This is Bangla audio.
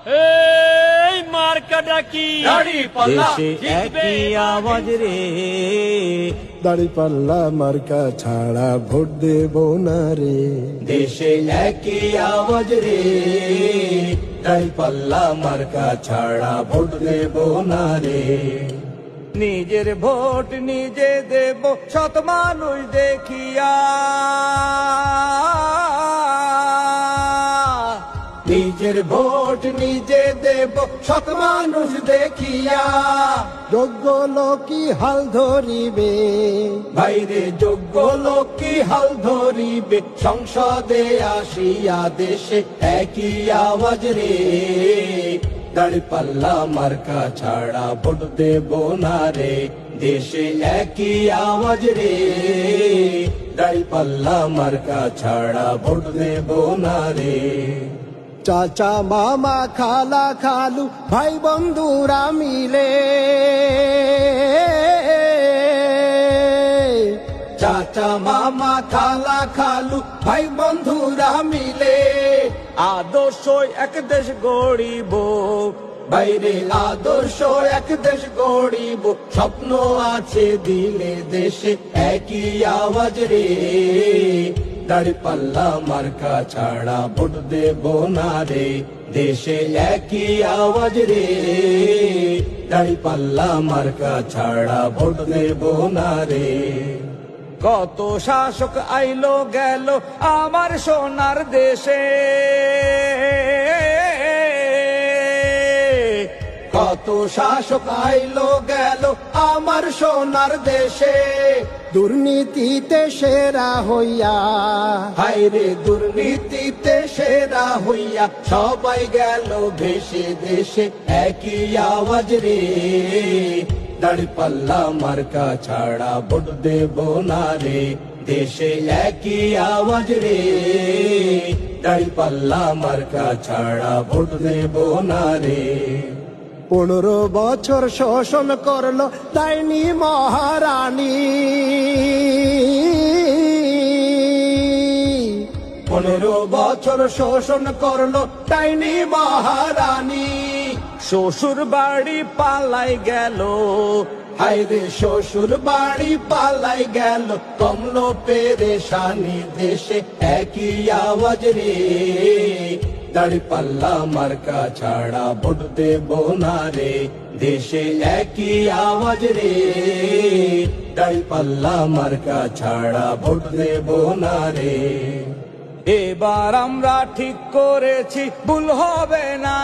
এই মার্কাটা কি দেশে একই আওয়াজ রে, দাঁড়িপাল্লা মার্কা ছাড়া ভোট দেব না রে। দেশে একই আওয়াজ রে, দাঁড়িপাল্লা মার্কা ছাড়া ভোট দেব না রে। নিজের ভোট নিজে দেব সৎ মানুষ দেখিয়া, নিজের ভোট নিজে দেব সৎ মানুষ দেখিয়া। যোগ্য লোকই হাল ধরিবে, বাইরে যোগ্য লোকই হাল ধরিবে, সংসদে আসিয়া দেশে একই আওয়াজ রে, দাঁড়িপাল্লা মার্কা ছাড়া ভোট দেব না রে। দেশে একই আওয়াজ রে, দাঁড়িপাল্লা মার্কা ছাড়া ভোট দেব না রে। চাচা মামা খালা খালু ভাই বন্ধুরা মিলে, চাচা মামা খালা খালু ভাই বন্ধুরা মিলে, আদর্শ এক দেশ গড়িব, বাইরে আদর্শ এক দেশ গড়িব, স্বপ্ন আছে দিলে দেশে একই আওয়াজ রে, দাঁড়িপাল্লা মার্কা ছাড়া ভোট দেব না রে। দেশে একই আওয়াজ রে, দাঁড়িপাল্লা মার্কা ছাড়া ভোট দেব না রে। কত শাসক আইলো গেল আমার সোনার দেশে, কত শাসক আইলো গেল আমার সোনার দেশে, দুর্নীতিতে সেরা হইয়া, হায়রে দুর্নীতিতে সেরা হইয়া, সবাই গেল ভেসে দেশে একই আওয়াজ রে, দাঁড়িপাল্লা মার্কা ছাড়া ভোট দেব না রে। দেশে একই আওয়াজ রে, দাঁড়িপাল্লা মার্কা ছাড়া ভোট দেব না রে। 15 বছর শোষণ করলো ডাইনি মহারানী, 15 বছর শোষণ করলো ডাইনি মহারানী, শ্বশুর বাড়ি পালাই গেল, হায়রে শ্বশুর বাড়ি পালাই গেল, কমলো পেরেশানি দেশে একই আওয়াজ রে, দাঁড়িপাল্লা মার্কা ছাড়া ভোট দেব না রে। দেশে একই আওয়াজ রে, দাঁড়িপাল্লা মার্কা ছাড়া ভোট দেব না রে। এবার আমরা ঠিক করেছি ভুল হবে না।